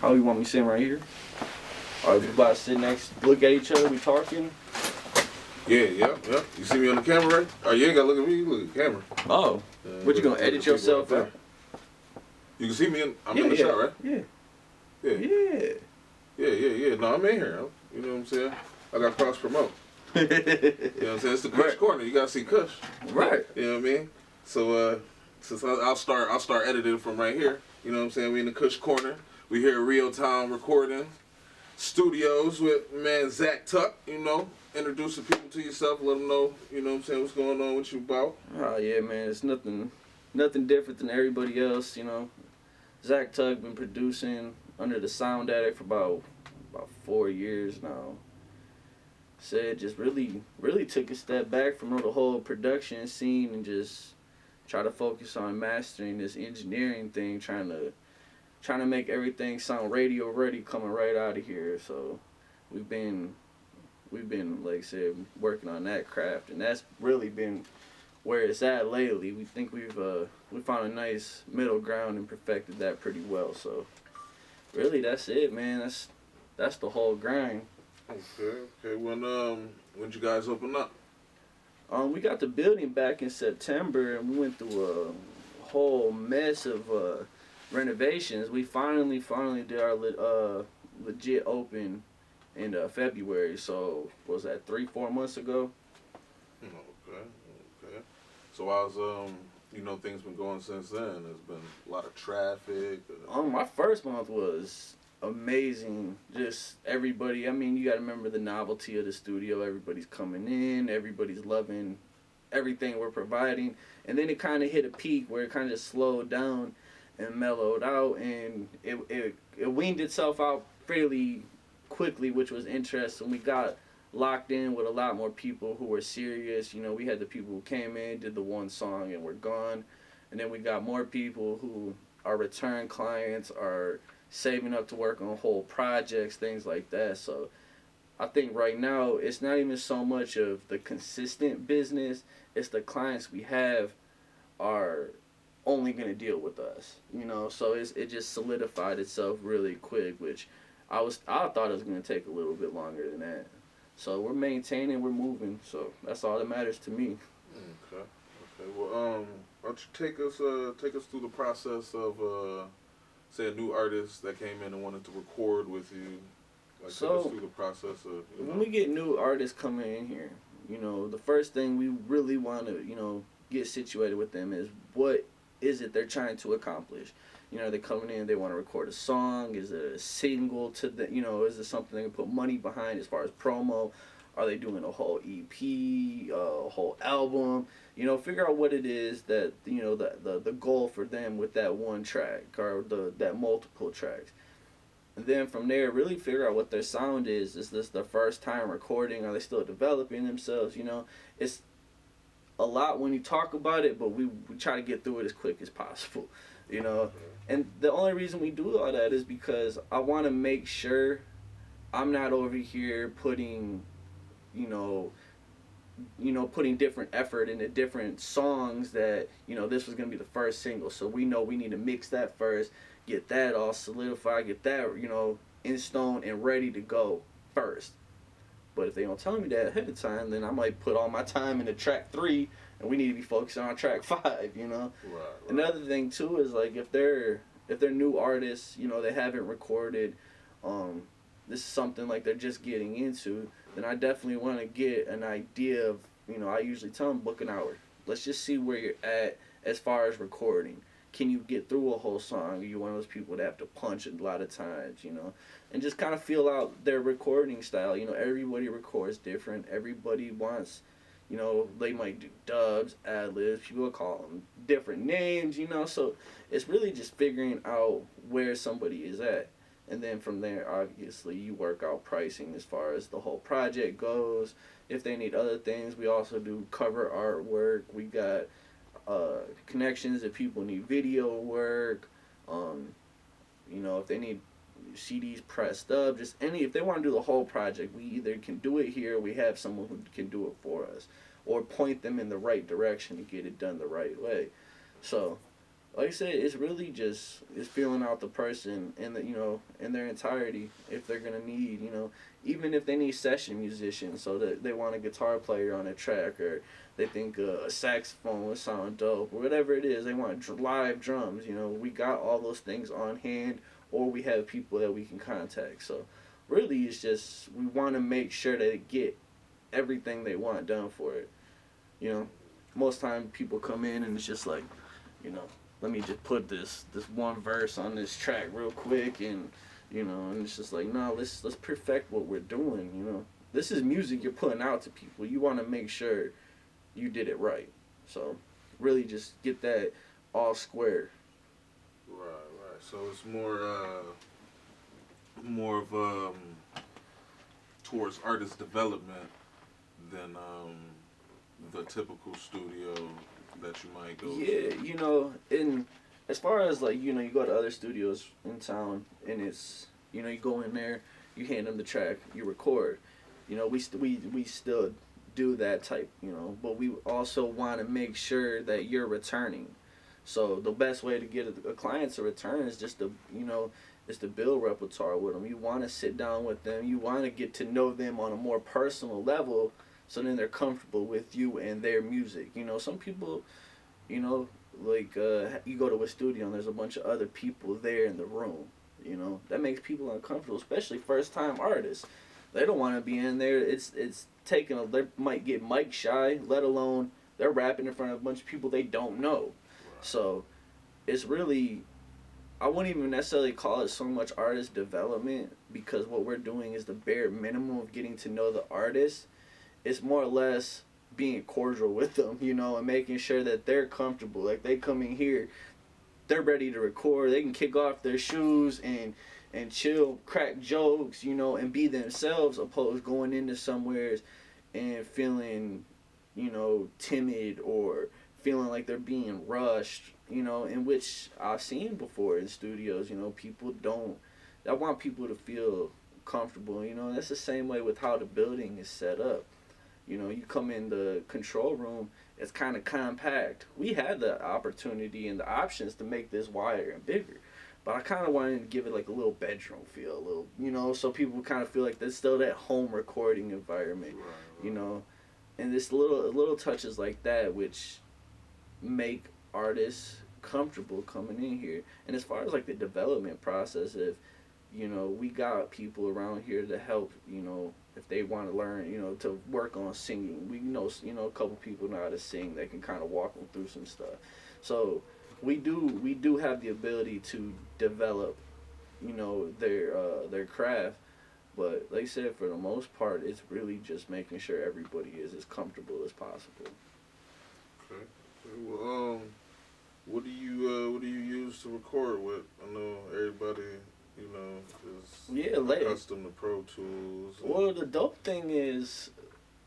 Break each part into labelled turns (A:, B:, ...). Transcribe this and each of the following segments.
A: How you want me sitting right here? Or we about to sit next, look at each other, we talking?
B: Yeah. You see me on the camera, right? Oh, you ain't gotta look at me, you look at the camera.
A: Oh. What, you gonna edit yourself out?
B: You can see me I'm in the shot, right?
A: Yeah.
B: No, I'm in here. You know what I'm saying? I got cross promote. You know what I'm saying? It's the Kush corner. You gotta see Kush.
A: Right.
B: You know what I mean? So since I'll start editing from right here. You know what I'm saying? We in the Kush corner. We here real time recording studios with man Zach Tuck. You know, introducing people to yourself, let them know. You know what I'm saying? What's going on with you about?
A: Oh yeah, man. It's nothing different than everybody else. You know, Zach Tuck been producing under the Sound Addict for about 4 years now. Said just really took a step back from the whole production scene and just try to focus on mastering this engineering thing, trying to make everything sound radio ready coming right out of here. So we've been like I said working on that craft, and that's really been where it's at lately. We think we found a nice middle ground and perfected that pretty well. So really that's it, man. That's the whole grind.
B: Okay. When'd you guys open up?
A: We got the building back in September, and we went through a whole mess of renovations. We finally did our legit open in February. So what was that 3-4 months ago?
B: Okay. So how's things been going since then? There's been a lot of traffic.
A: My first month was amazing. Just everybody, I mean, you gotta remember the novelty of the studio. Everybody's coming in, everybody's loving everything we're providing, and then it kind of hit a peak where it kind of just slowed down and mellowed out, and it weaned itself out fairly quickly, which was interesting. We got locked in with a lot more people who were serious. You know, we had the people who came in, did the one song, and were gone, and then we got more people who are return clients, are saving up to work on whole projects, things like that. So I think right now it's not even so much of the consistent business, it's the clients we have are only going to deal with us, you know. So it just solidified itself really quick, which I thought it was going to take a little bit longer than that. So we're maintaining, we're moving, so that's all that matters to me.
B: Okay. Well, why don't you take us through the process of say a new artist that came in and wanted to record with you. Like, take us through the process of,
A: when we get new artists coming in here, you know, the first thing we really want to, you know, get situated with them is what is it they're trying to accomplish. You know, they're coming in, they want to record a song. Is it a single to the, you know, is it something they can put money behind as far as promo? Are they doing a whole EP, a whole album? You know, figure out what it is that, you know, the goal for them with that one track or that multiple tracks. And then from there, really figure out what their sound is. Is this their first time recording? Are they still developing themselves? You know, it's a lot when you talk about it, but we try to get through it as quick as possible, you know. And the only reason we do all that is because I want to make sure I'm not over here putting putting different effort into different songs that, you know, this was going to be the first single. So we know we need to mix that first, get that all solidified, get that, you know, in stone and ready to go first. But if they don't tell me that ahead of time, then I might put all my time into track 3 and we need to be focused on track 5, you know?
B: Right.
A: Another thing too is like if they're new artists, you know, they haven't recorded, this is something like they're just getting into, then I definitely want to get an idea of, you know, I usually tell them book an hour. Let's just see where you're at as far as recording. Can you get through a whole song? Are you one of those people that have to punch a lot of times, you know? And just kind of feel out their recording style. You know, everybody records different. Everybody wants, you know, they might do dubs, ad-libs. People call them different names, you know? So it's really just figuring out where somebody is at. And then from there, obviously, you work out pricing as far as the whole project goes. If they need other things, we also do cover artwork. We got connections if people need video work. You know, if they need CDs pressed up, just if they want to do the whole project, we either can do it here, we have someone who can do it for us, or point them in the right direction to get it done the right way. So like I said, it's really just it's feeling out the person in the in their entirety. If they're gonna need even if they need session musicians, so that they want a guitar player on a track, or they think a saxophone would sound dope, or whatever it is, they want live drums. We got all those things on hand, or we have people that we can contact. So really, it's just we want to make sure they get everything they want done for it. Most time people come in and it's just like, let me just put this one verse on this track real quick, and and it's just like, no, let's perfect what we're doing. This is music you're putting out to people. You want to make sure you did it right. So really just get that all square.
B: Right. So it's more of towards artist development than the typical studio that you might go to.
A: Yeah, in as far as like you go to other studios in town, and it's you go in there, you hand them the track, you record. We still do that type, but we also want to make sure that you're returning. So the best way to get a client to return is just to is to build repertoire with them. You want to sit down with them. You want to get to know them on a more personal level, so then they're comfortable with you and their music. Some people, like you go to a studio and there's a bunch of other people there in the room. That makes people uncomfortable, especially first time artists. They don't want to be in there. It's taking they might get mic shy, let alone they're rapping in front of a bunch of people they don't know.
B: Right.
A: So it's really, I wouldn't even necessarily call it so much artist development, because what we're doing is the bare minimum of getting to know the artist. It's more or less being cordial with them, and making sure that they're comfortable. Like they come in here, they're ready to record. They can kick off their shoes and chill, crack jokes, and be themselves, opposed going into somewheres and feeling, timid, or feeling like they're being rushed, in which I've seen before in studios. People don't. I want people to feel comfortable. That's the same way with how the building is set up. You come in the control room, it's kind of compact. We had the opportunity and the options to make this wider and bigger, but I kind of wanted to give it like a little bedroom feel, a little, so people kind of feel like there's still that home recording environment,
B: Right.
A: and this little touches like that which make artists comfortable coming in here. And as far as like the development process, if we got people around here to help, if they want to learn, to work on singing. We know, a couple people know how to sing. They can kind of walk them through some stuff. So we do have the ability to develop, their craft. But like I said, for the most part, it's really just making sure everybody is as comfortable as possible.
B: Okay. Well, what do you use to record with? I know everybody, is accustomed to Pro Tools.
A: Well, the dope thing is,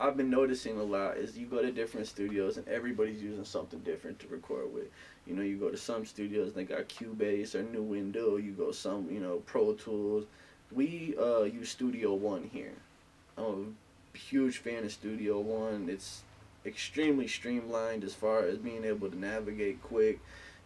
A: I've been noticing a lot is you go to different studios and everybody's using something different to record with. You go to some studios, they got Cubase or New Window. You go some, Pro Tools. We use Studio One here. I'm a huge fan of Studio One. It's extremely streamlined as far as being able to navigate quick,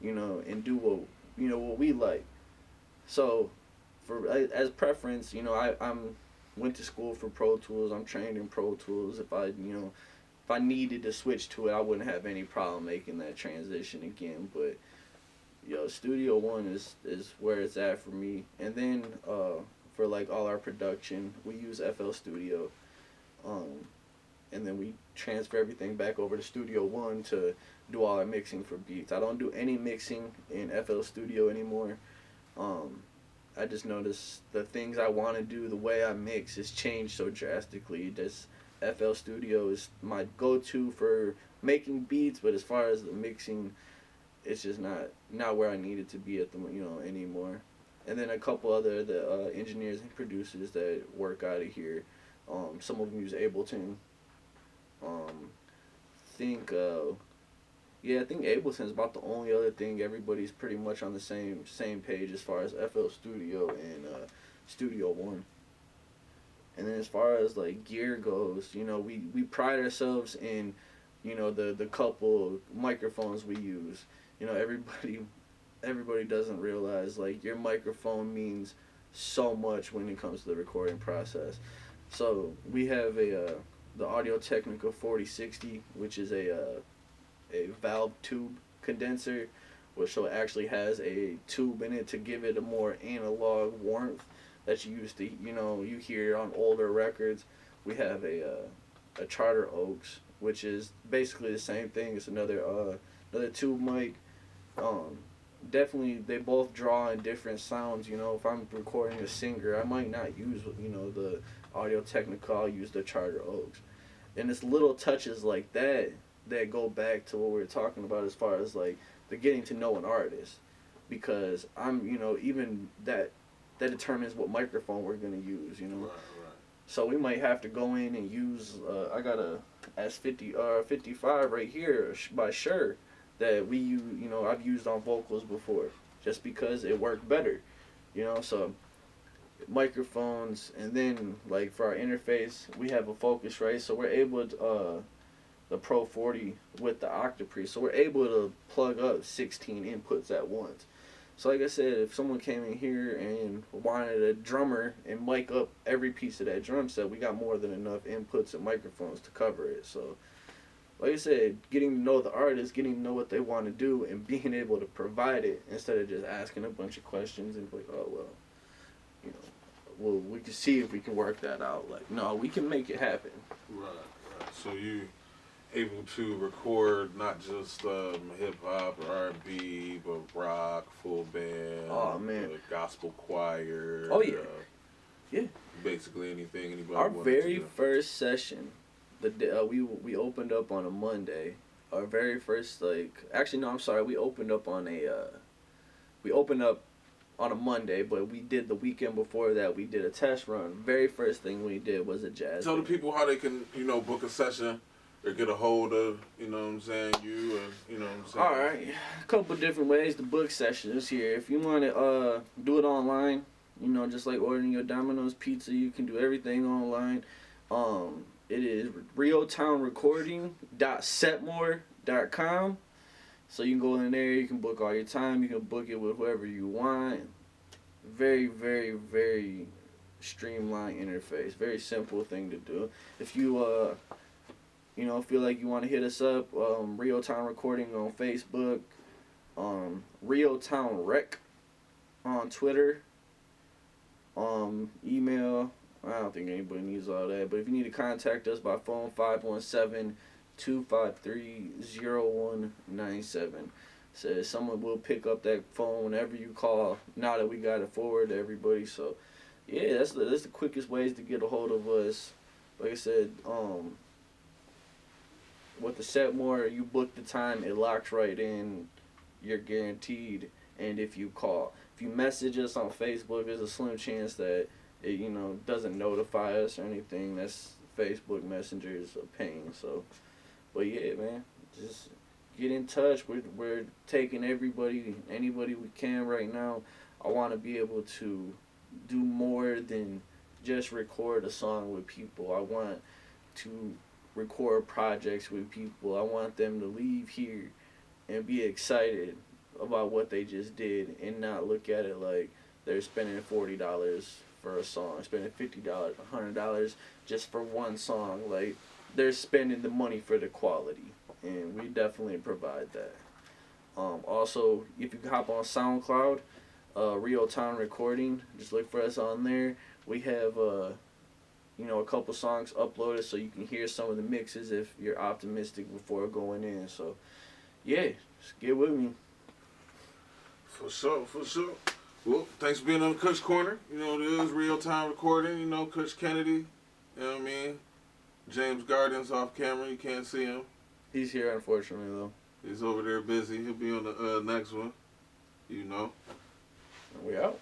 A: and do what we like. So, for as preference, I'm went to school for Pro Tools. I'm trained in Pro Tools. If I needed to switch to it, I wouldn't have any problem making that transition again. But Studio One is where it's at for me. And then for like all our production, we use FL Studio. And then we transfer everything back over to Studio One to do all our mixing for beats. I don't do any mixing in FL Studio anymore. I just noticed the things I want to do, the way I mix, has changed so drastically. This FL Studio is my go-to for making beats, but as far as the mixing, it's just not where I need it to be at the anymore. And then a couple other the engineers and producers that work out of here. Some of them use Ableton. Think I think Ableton's about the only other thing. Everybody's pretty much on the same page as far as FL Studio and Studio One. And then as far as like gear goes, we pride ourselves in, the couple microphones we use. Everybody everybody doesn't realize, like, your microphone means so much when it comes to the recording process. So we have the Audio Technica 4060, which is a valve tube condenser, which so it actually has a tube in it to give it a more analog warmth that you used to, you hear on older records. We have a Charter Oaks, which is basically the same thing. It's another tube mic. Definitely, they both draw in different sounds. If I'm recording a singer, I might not use the Audio Technica. I'll use the Charter Oaks, and it's little touches like that that go back to what we were talking about as far as like the getting to know an artist, because I'm even that determines what microphone we're gonna use.
B: Right.
A: So we might have to go in and use I got a S50 55 right here by Shure that we use, I've used on vocals before just because it worked better, so microphones. And then like for our interface, we have a Focusrite, so we're able to the Pro 40 with the Octapre, so we're able to plug up 16 inputs at once. So like I said, if someone came in here and wanted a drummer and mic up every piece of that drum set, we got more than enough inputs and microphones to cover it. So like I said, getting to know the artist, getting to know what they want to do, and being able to provide it instead of just asking a bunch of questions and like, oh, well, we can see if we can work that out. Like, no, we can make it happen.
B: Right. So you able to record not just hip hop or R&B, but rock, full band,
A: oh man,
B: gospel choir.
A: Oh yeah, yeah.
B: Basically anything anybody.
A: Our very first session, we opened up on a Monday. Our very first we opened up on a Monday, but we did the weekend before that. We did a test run. Very first thing we did was a jazz.
B: Tell the people how they can book a session or get a hold of, you,
A: All right, a couple different ways to book sessions here. If you want to do it online, just like ordering your Domino's pizza, you can do everything online. It is realtimerecording.setmore.com. So you can go in there, you can book all your time, you can book it with whoever you want. Very, very, very streamlined interface. Very simple thing to do. If you feel like you want to hit us up, Real Time Recording on Facebook, Real Town Rec on Twitter, email. I don't think anybody needs all that, but if you need to contact us by phone, 517-253-0197. So someone will pick up that phone whenever you call, now that we got it forward to everybody. So yeah, that's the quickest ways to get a hold of us. Like I said, with the Setmore, you book the time, it locks right in, you're guaranteed. And if you message us on Facebook, there's a slim chance that it doesn't notify us or anything. That's Facebook Messenger is a pain. So, but yeah, man, just get in touch. We're taking anybody we can right now. I want to be able to do more than just record a song with people. I want to record projects with people. I want them to leave here and be excited about what they just did and not look at it like they're spending $40 for a song, spending $50, $100 just for one song. Like, they're spending the money for the quality, and we definitely provide that. Also, if you hop on SoundCloud, Real Time Recording, just look for us on there. We have a couple songs uploaded so you can hear some of the mixes if you're optimistic before going in. So yeah, just get with me.
B: For sure. Well, thanks for being on Kush Corner. It is Real Time Recording. Kush Kennedy. You know what I mean? James Gardens off camera. You can't see him.
A: He's here, unfortunately, though.
B: He's over there busy. He'll be on the next one.
A: We out.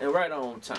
A: And right on time.